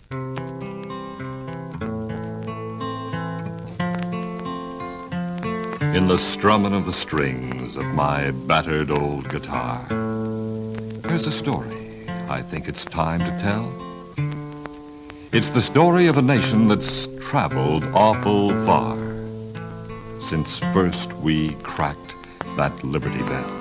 In the strumming of the strings of my battered old guitar, there's a story I think it's time to tell. It's the story of a nation that's traveled awful far since first we cracked that Liberty Bell.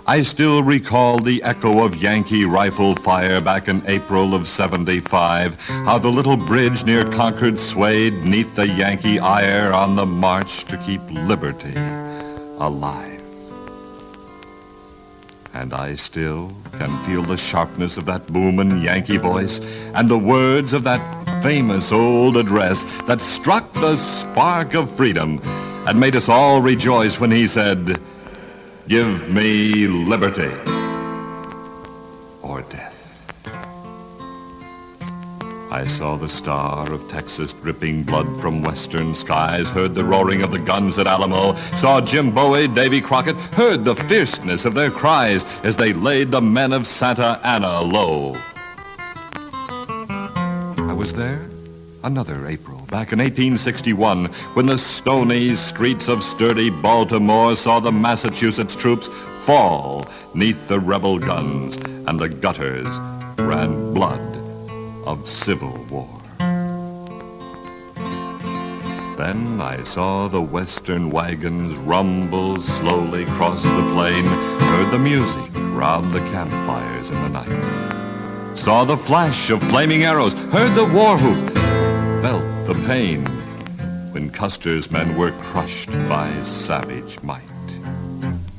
I still recall the echo of Yankee rifle fire back in April of '75, how the little bridge near Concord swayed 'neath the Yankee ire on the march to keep liberty alive. And I still can feel the sharpness of that boomin' Yankee voice and the words of that famous old address that struck the spark of freedom and made us all rejoice when he said, "Give me liberty or death." I saw the star of Texas dripping blood from western skies, heard the roaring of the guns at Alamo, saw Jim Bowie, Davy Crockett, heard the fierceness of their cries as they laid the men of Santa Anna low. I was there another April, back in 1861, when the stony streets of sturdy Baltimore saw the Massachusetts troops fall 'neath the rebel guns, and the gutters ran blood of Civil War. Then I saw the western wagons rumble slowly across the plain, heard the music round the campfires in the night, saw the flash of flaming arrows, heard the war whoop, felt the pain when Custer's men were crushed by savage might.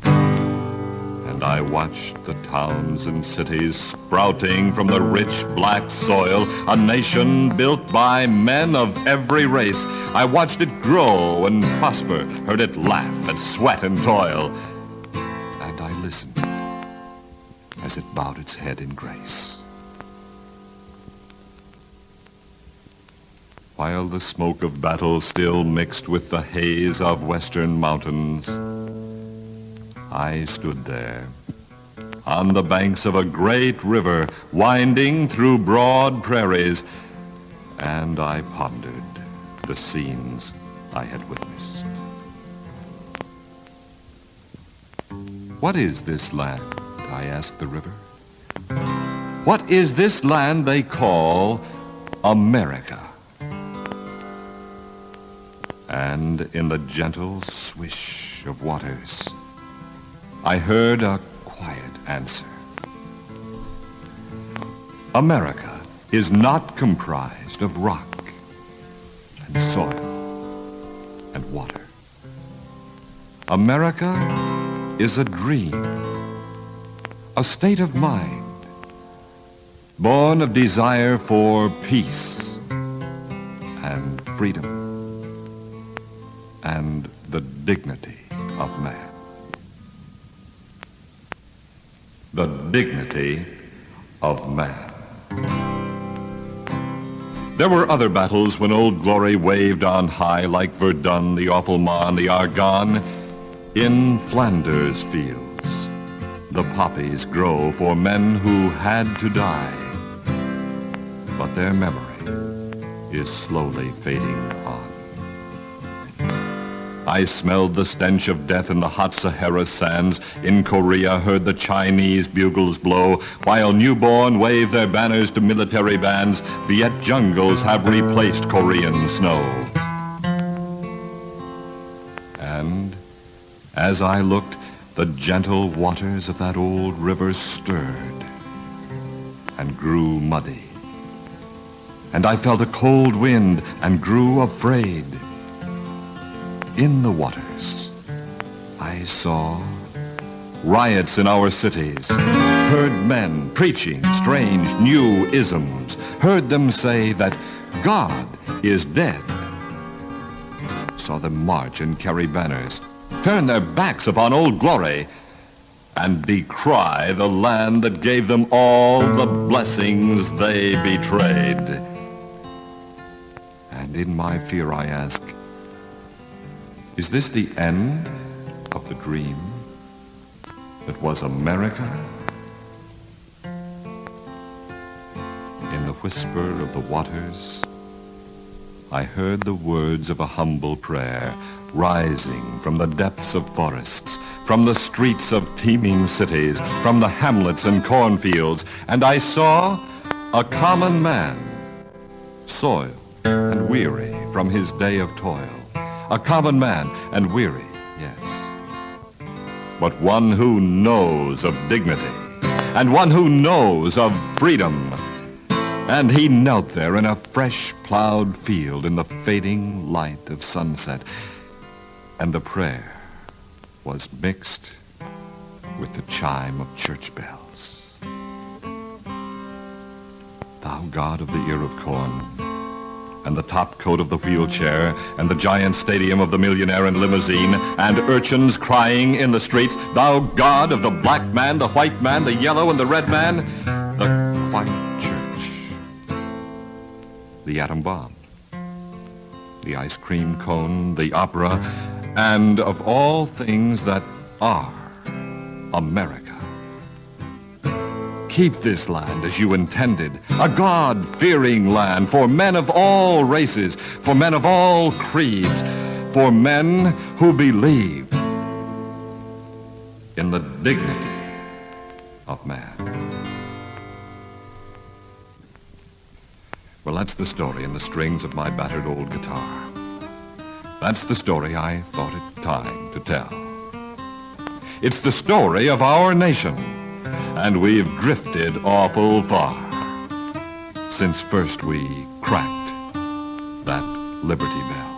And I watched the towns and cities sprouting from the rich black soil, a nation built by men of every race. I watched it grow and prosper, heard it laugh and sweat and toil. And I listened as it bowed its head in grace. While the smoke of battle still mixed with the haze of western mountains, I stood there on the banks of a great river winding through broad prairies, and I pondered the scenes I had witnessed. What is this land? I asked the river. What is this land they call America? And in the gentle swish of waters, I heard a quiet answer. America is not comprised of rock and soil and water. America is a dream, a state of mind, born of desire for peace and freedom and the dignity of man. The dignity of man. There were other battles when Old Glory waved on high like Verdun, the awful Marne, the Argonne. In Flanders fields, the poppies grow for men who had to die, but their memory is slowly fading on. I smelled the stench of death in the hot Sahara sands. In Korea heard the Chinese bugles blow, while newborn waved their banners to military bands. Viet jungles have replaced Korean snow. And as I looked, the gentle waters of that old river stirred and grew muddy. And I felt a cold wind and grew afraid. In the waters, I saw riots in our cities, heard men preaching strange new isms, heard them say that God is dead, saw them march and carry banners, turn their backs upon Old Glory, and decry the land that gave them all the blessings they betrayed. And in my fear I ask, is this the end of the dream that was America? In whisper of the waters, I heard the words of a humble prayer rising from the depths of forests, from the streets of teeming cities, from the hamlets and cornfields, and I saw a common man, soiled and weary from his day of toil. A common man and weary, yes, but one who knows of dignity and one who knows of freedom. And he knelt there in a fresh plowed field in the fading light of sunset, and the prayer was mixed with the chime of church bells. Thou God of the ear of corn, and the top coat of the wheelchair, and the giant stadium of the millionaire and limousine, and urchins crying in the streets, thou God of the black man, the white man, the yellow and the red man, the quiet church, the atom bomb, the ice cream cone, the opera, and of all things that are America. Keep this land as you intended, a God-fearing land for men of all races, for men of all creeds, for men who believe in the dignity of man. Well, that's the story in the strings of my battered old guitar. That's the story I thought it time to tell. It's the story of our nation, and we've drifted awful far since first we cracked that Liberty Bell.